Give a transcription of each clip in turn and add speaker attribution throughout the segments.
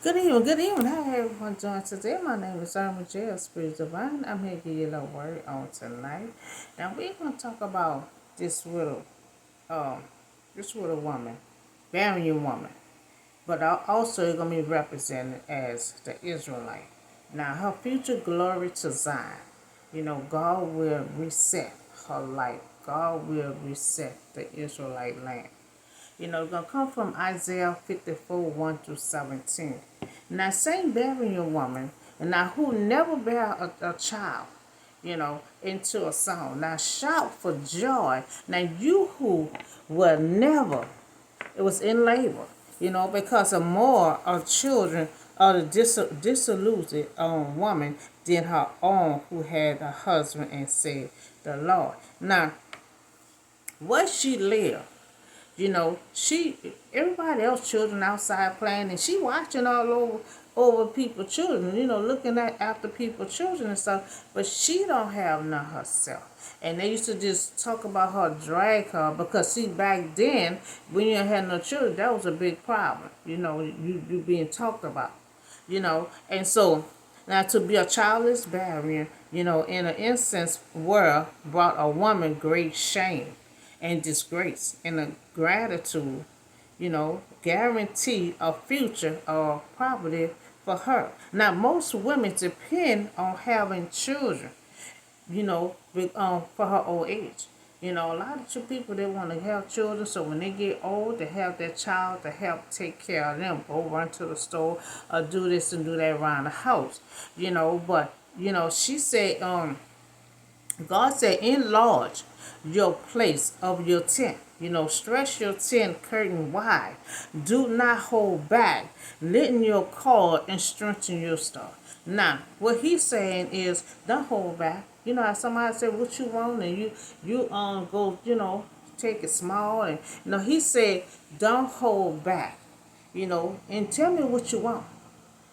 Speaker 1: Good evening. How everyone doing today? My name is Irma J, Spirit Divine. I'm here to give you a little word on tonight. Now we're gonna talk about this little, um, this little woman, barren woman, but also gonna be represented as the Israelite. Now her future glory to Zion. God will reset her life. God will reset the Israelite land. It's going to come from Isaiah 54, 1 through 17. Now, same barren woman, and now who never bear a child, into a song. Now, shout for joy. Now, you who will never, it was in labor, because of more of children of the dissolute woman than her own who had a husband and said the Lord. Now, what she lived. She everybody else children outside playing and she watching all over people's children, looking at after people's children and stuff, but she don't have none herself. And they used to just talk about her, drag her, because see back then when you had no children, that was a big problem. You being talked about. And so now to be a childless barrier, in an instance world brought a woman great shame and disgrace and a gratitude, guarantee a future or property for her. Now, most women depend on having children, for her old age. A lot of people, they want to have children, so when they get old, they have their child to help take care of them, go run to the store, or do this and do that around the house, but, she said, God said, enlarge your place of your tent. Stretch your tent curtain wide. Do not hold back. Lighten your cord and strengthen your star. Now, what he's saying is, don't hold back. How somebody said what you want and you go, take it small and he said, don't hold back. And tell me what you want.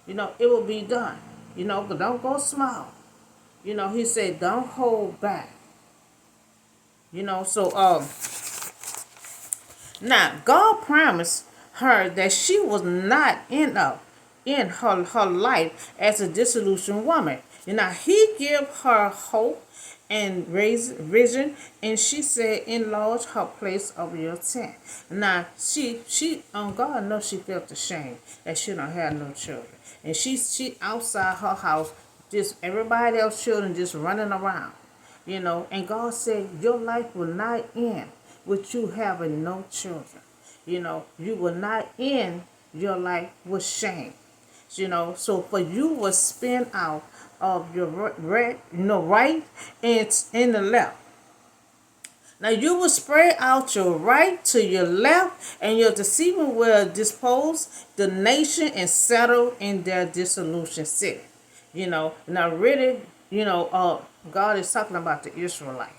Speaker 1: It will be done. But don't go small. He said, don't hold back. So now God promised her that she was not in her life as a disillusioned woman. He gave her hope and raised vision, and she said, enlarge her place of your tent. Now she God knows she felt ashamed that she don't have no children. And she outside her house, just everybody else children just running around. And God said, your life will not end with you having no children. You will not end your life with shame. So for you will spin out of your right and in the left. Now you will spread out your right to your left, and your deceiving will dispose the nation and settle in their dissolution city. Now really, God is talking about the Israelite.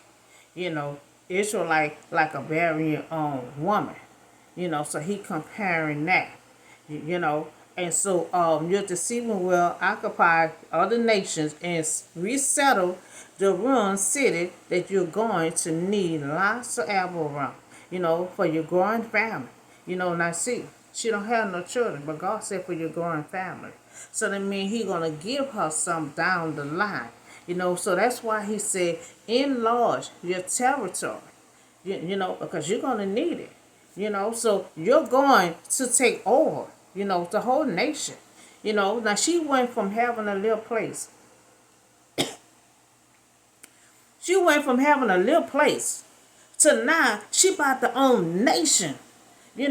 Speaker 1: You know, Israelite like a barren woman. So he comparing that. You know, and so your deceiving will occupy other nations and resettle the ruined city that you're going to need lots of apple around. For your growing family. Now see, she don't have no children, but God said for your growing family. So that means He gonna give her some down the line. So that's why He said enlarge your territory. Because you're gonna need it. So you're going to take over. The whole nation. Now she went from having a little place. She went from having a little place to now she about to own nation. He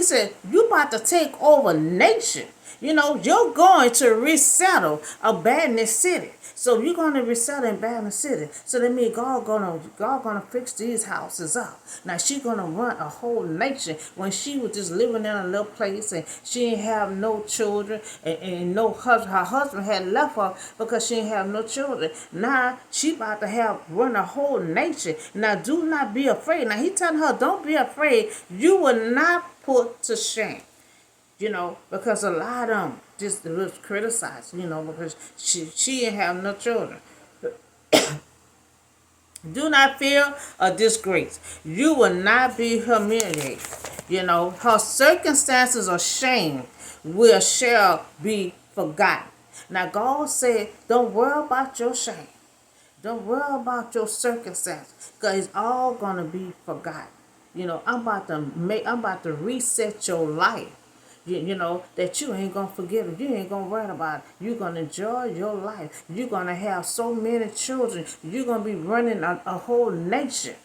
Speaker 1: said, you about to take over nation. You're going to resettle a badness city. So you're going to resettle in badness city. So that means God gonna fix these houses up. Now she gonna run a whole nation when she was just living in a little place and she didn't have no children and no husband. Her husband had left her because she didn't have no children. Now she about to run a whole nation. Now do not be afraid. Now he telling her, don't be afraid. You will not put to shame. Because a lot of them just was criticized, because she didn't have no children. Do not fear a disgrace. You will not be humiliated. Her circumstances of shame will shall be forgotten. Now God said, don't worry about your shame. Don't worry about your circumstances, because it's all gonna be forgotten. I'm about to reset your life. That you ain't gonna forget it. You ain't gonna worry about it. You're gonna enjoy your life. You're gonna have so many children. You're gonna be running a whole nation.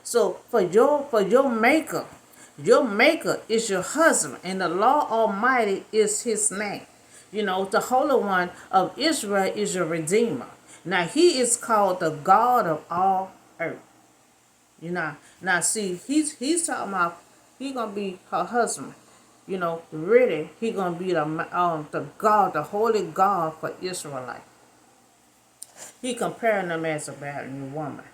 Speaker 1: So for your maker, your maker is your husband, and the Lord Almighty is his name. The Holy One of Israel is your redeemer. Now he is called the God of all earth. Now see, he's talking about he gonna be her husband. Really, he gonna be the God, the holy God for Israelite. He comparing them as a battling woman.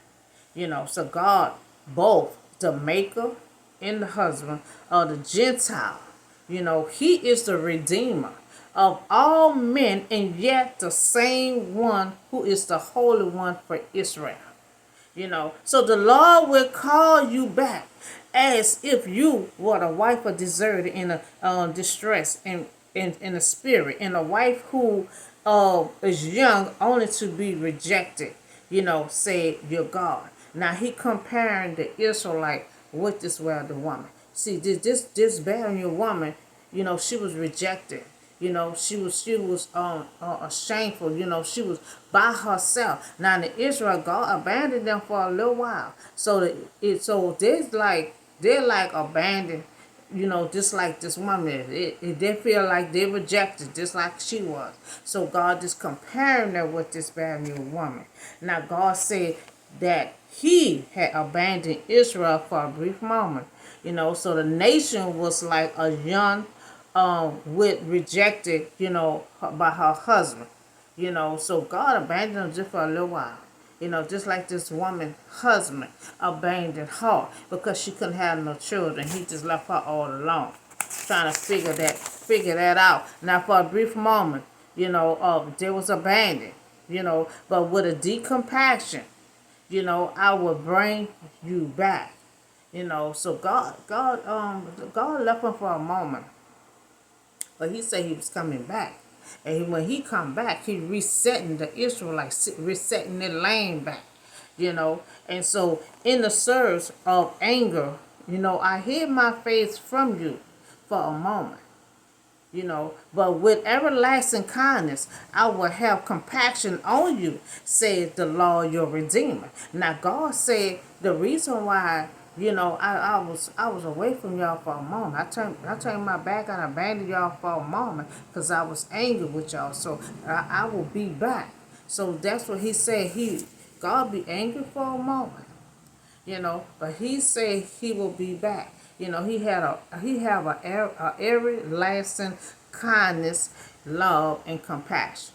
Speaker 1: So God, both the maker and the husband of the Gentile. He is the redeemer of all men, and yet the same one who is the Holy One for Israel. So the Lord will call you back as if you were the wife of deserted in a distress in the spirit, and a wife who is young only to be rejected. Said your God. Now he comparing the Israelite with this wealthy woman. See, this barren woman, she was rejected. She was shameful. She was by herself. Now the Israel, God abandoned them for a little while. So they're like abandoned. Just like this woman, they feel like they're rejected, just like she was. So God is comparing them with this barren woman. Now God said that He had abandoned Israel for a brief moment. So the nation was like a young with rejected, by her husband. So God abandoned them just for a little while. Just like this woman husband abandoned her because she couldn't have no children. He just left her all alone, trying to figure that out. Now for a brief moment, there was abandoned, but with a deep compassion, I will bring you back. So God left him for a moment. But he said he was coming back. And when he come back, he resetting the Israelites, resetting their land back. And so in the surge of anger, I hid my face from you for a moment. But with everlasting kindness, I will have compassion on you, said the Lord your Redeemer. Now God said the reason why, I was away from y'all for a moment. I turned my back and abandoned y'all for a moment because I was angry with y'all. So I will be back. So that's what he said. God be angry for a moment. But he said he will be back. He have a everlasting kindness, love, and compassion.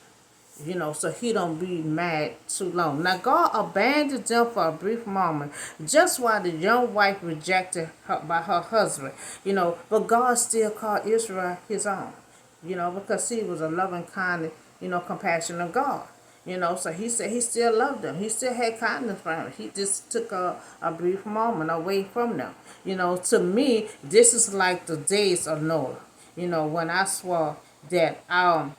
Speaker 1: So he don't be mad too long. Now God abandoned them for a brief moment, just while the young wife rejected her by her husband. But God still called Israel his own. Because he was a loving, kind, compassionate God. So he said he still loved them. He still had kindness for them. He just took a brief moment away from them. To me, this is like the days of Noah. When I swore that I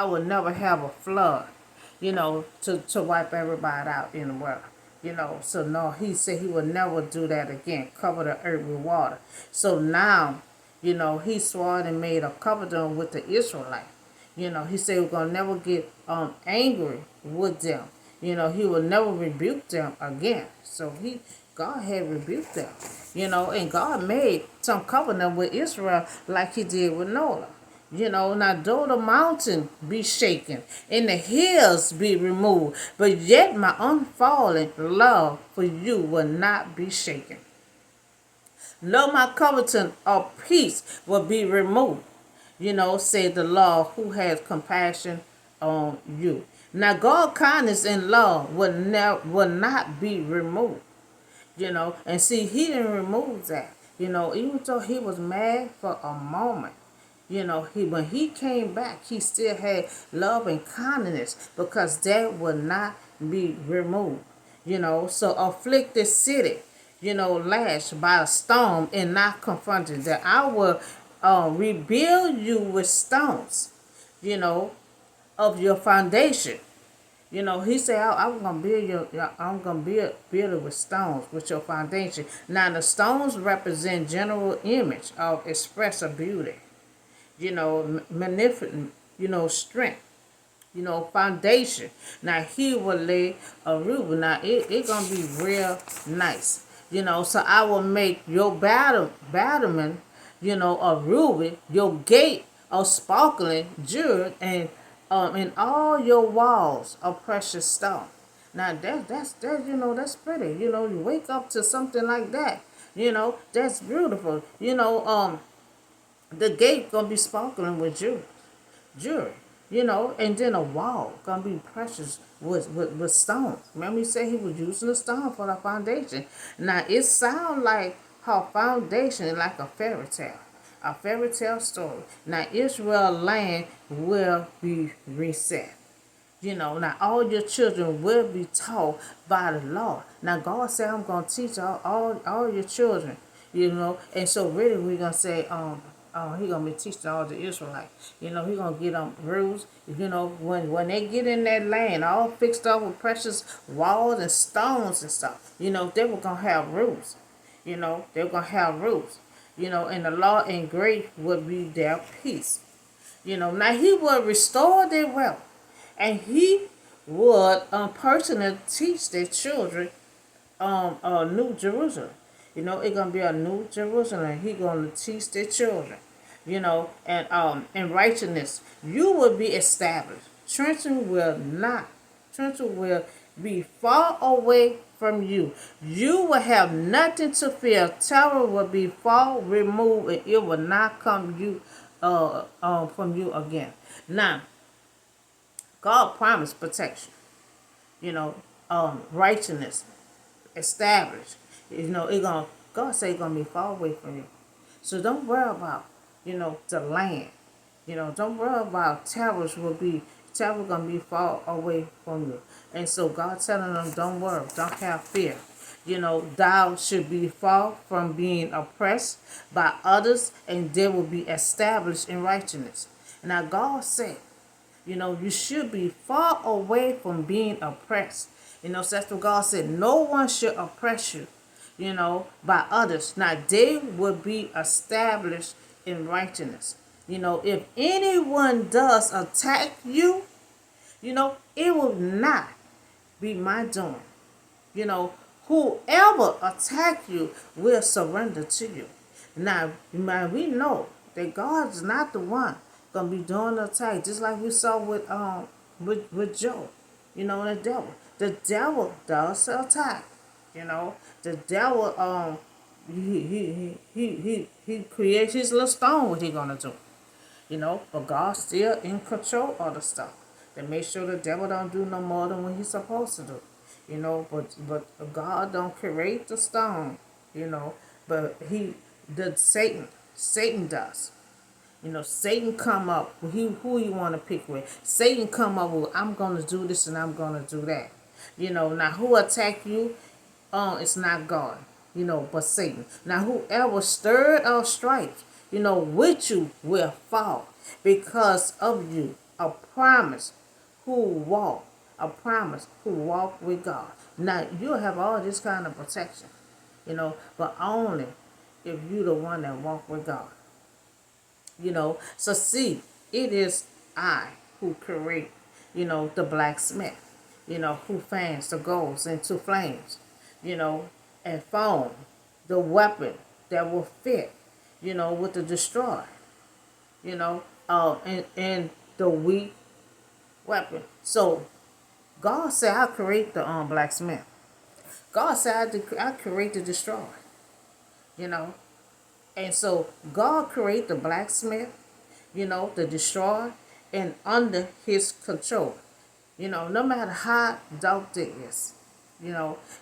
Speaker 1: would never have a flood, to wipe everybody out in the world. So no, he said he would never do that again, cover the earth with water. So now, he swore and made a covenant with the Israelites. He said we're gonna never get angry with them. He will never rebuke them again. So God had rebuked them. And God made some covenant with Israel like he did with Noah. Now though the mountain be shaken and the hills be removed, but yet my unfalling love for you will not be shaken. No, my covenant of peace will be removed, said the Lord who has compassion on you. Now God kindness and love will not be removed. And see, he didn't remove that. Even though he was mad for a moment, He when he came back, he still had love and kindness because that will not be removed. So afflict this city, lashed by a storm and not confronted, that I will rebuild you with stones, you know, of your foundation. He said, I'm gonna build I'm gonna build it with stones, with your foundation. Now the stones represent general image of expressive beauty, magnificent, strength, foundation. Now he will lay a roof. Now it gonna be real nice. So I will make your battlement, of ruby, your gate of sparkling jewel, and all your walls of precious stone. Now that's pretty. You wake up to something like that. That's beautiful. The gate gonna be sparkling with jewelry, and then a wall gonna be precious with stones. Remember he said he was using the stone for the foundation. Now it sounds like her foundation is like a fairy tale story. Now Israel land will be reset. Now all your children will be taught by the Lord. Now God said, I'm gonna teach all your children, and so really we're gonna say, he gonna be teaching all the Israelites. He gonna get them rules. When they get in that land, all fixed up with precious walls and stones and stuff. They were gonna have rules. They were gonna have rules. And the law and grace would be their peace. Now he will restore their wealth, and he would personally teach their children New Jerusalem. It's gonna be a New Jerusalem. He gonna teach their children. And in righteousness, you will be established. Trenton will be far away from you. You will have nothing to fear. Terror will be far removed, and it will not come from you again. Now, God promised protection. Righteousness established. God say it's gonna be far away from you. So don't worry about, the land. Don't worry about terror gonna be far away from you. And so God telling them, don't worry, don't have fear. Thou should be far from being oppressed by others, and they will be established in righteousness. Now God said, you should be far away from being oppressed. So that's what God said. No one should oppress you, by others. Now they will be established in righteousness. If anyone does attack you, it will not be my doing. Whoever attack you will surrender to you. Now, we know that God's not the one gonna be doing the attack, just like we saw with Job. The devil. The devil does attack. The devil he creates his little stone. What he gonna do? But God's still in control of the stuff. To make sure the devil don't do no more than what he's supposed to do. But God don't create the stone. But Satan does. Satan come up with who he want to pick with. Satan come up with, I'm going to do this and I'm going to do that. Now who attack you? It's not God, but Satan. Now whoever stirred up strife, with you will fall because of you. A promise a promise who walk with God. Now you'll have all this kind of protection, but only if you the one that walk with God. So see, it is I who create, the blacksmith, who fans the gold into flames, and form the weapon that will fit, with the destroyer, and the weak weapon. So God said, I create the blacksmith. God said, I create the destroyer, And so God create the blacksmith, the destroyer, and under his control. No matter how dark it is,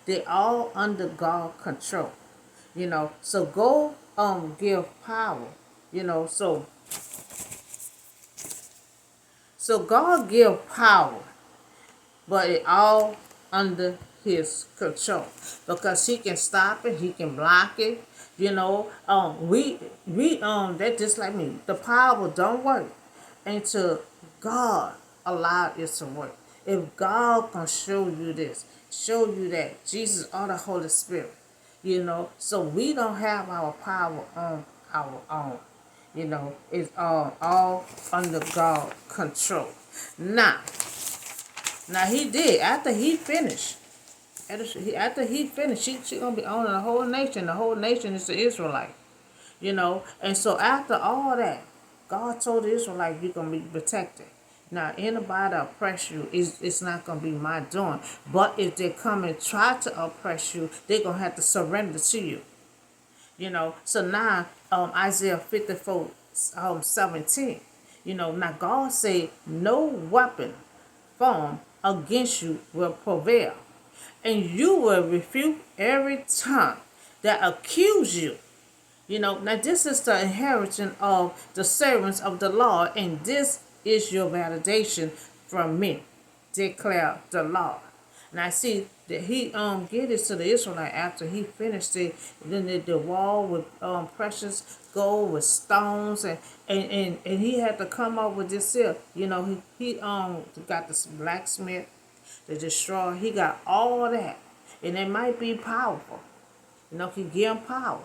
Speaker 1: they all under God control. So go give power, so So God give power, but it all under his control, because he can stop it, he can block it. We that just like me. The power don't work until God allowed it to work. If God can show you this, show you that, Jesus or the Holy Spirit, so we don't have our power on our own. It's all under God control. Now, he did after he finished. After he finished, she gonna be owning the whole nation. The whole nation is the Israelite. And so after all that, God told the Israelites, you're gonna be protected. Now anybody oppress you, it's not gonna be my doing. But if they come and try to oppress you, they're gonna have to surrender to you. So now Isaiah 54 17. Now God said, no weapon formed against you will prevail, and you will refute every tongue that accuse you. Now this is the inheritance of the servants of the Lord, and this is your validation from me, declare the Lord. And I see that he gave it to the Israelite after he finished it. Then the wall with precious gold with stones, and he had to come up with this here. He got this blacksmith, the destroyer. He got all that, and it might be powerful. He give them power,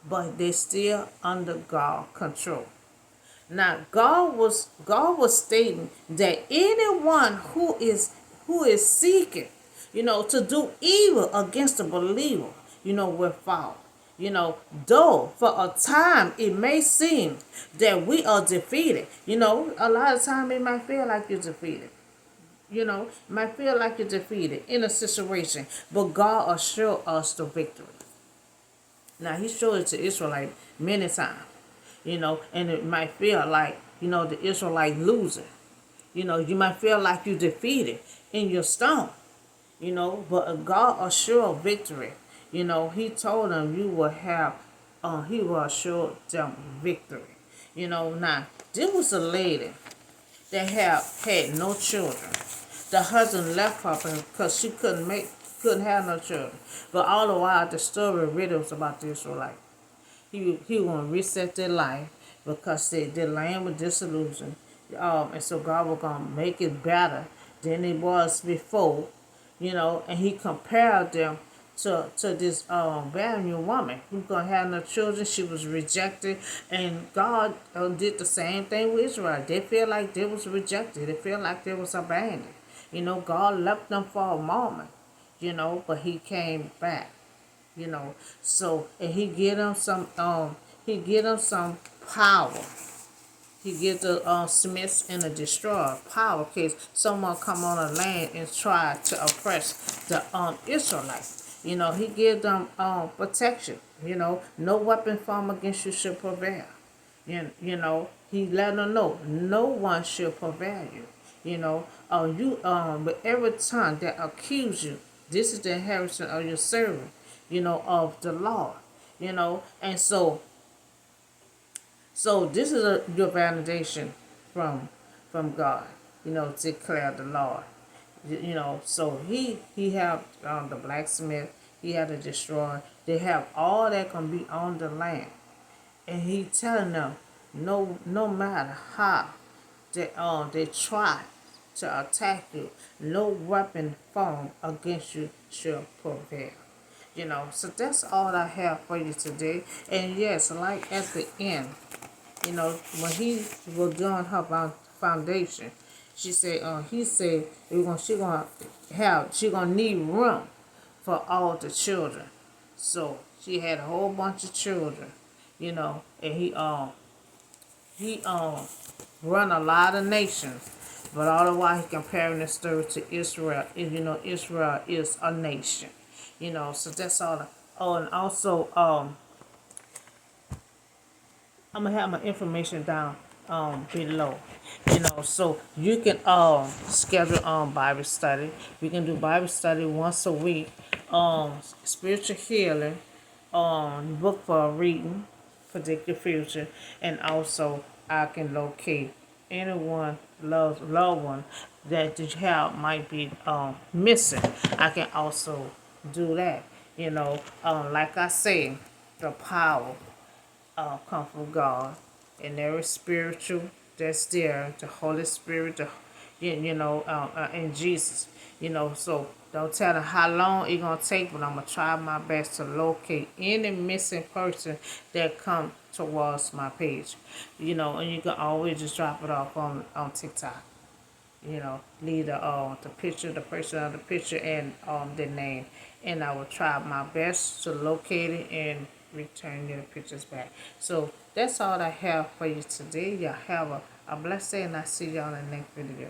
Speaker 1: but they still under God control. Now God was stating that anyone who is seeking, to do evil against the believer, will fall. Though for a time it may seem that we are defeated. A lot of time it might feel like you're defeated. Might feel like you're defeated in a situation, but God assure us the victory. Now he showed it to Israelite many times, and it might feel like, the Israelite losing. You might feel like you defeated in your stone, but God assured victory. He told them he will assure them victory. Now this was a lady that had no children. The husband left her because she couldn't have no children. But all the while, the story really was about the Israelite. He want to reset their life because their land was disillusioned. And so God was going to make it better than it was before. And he compared them to this barren woman who gonna have no children. She was rejected, and God did the same thing with Israel. They feel like they was rejected. They feel like they was abandoned. God left them for a moment, but he came back. So, and he give them some power. He gives the smiths and the destroyer power in case someone come on the land and try to oppress the Israelites. He gives them protection. No weapon formed against you shall prevail. He let them know no one shall prevail you. But every tongue that accuse you, this is the inheritance of your servant. Of the Lord. And so this is your validation from God. Declare the Lord. So he have the blacksmith. He had the destroyer. They have all that can be on the land, and he telling them no matter how they try to attack you, no weapon formed against you shall prevail. So that's all I have for you today. And yes, like at the end, when he was doing her foundation, he said she gonna need room for all the children. So she had a whole bunch of children, and he run a lot of nations, but all the while he comparing the story to Israel. And Israel is a nation. So that's all. Oh, and also I'm gonna have my information down below. So you can schedule Bible study. We can do Bible study once a week. Spiritual healing, book for reading, predict your future, and also I can locate anyone loved one that the child might be missing. I can also do that. Like I say, the power come from God, and there is spiritual that's there, the Holy Spirit, in Jesus. So don't tell them how long it's gonna take, but I'm gonna try my best to locate any missing person that come towards my page. And you can always just drop it off on TikTok. Leave the picture, the person of the picture, and the name, and I will try my best to locate it and return your pictures back. So that's all I have for you today. Y'all have a blessed day, and I see y'all in the next video.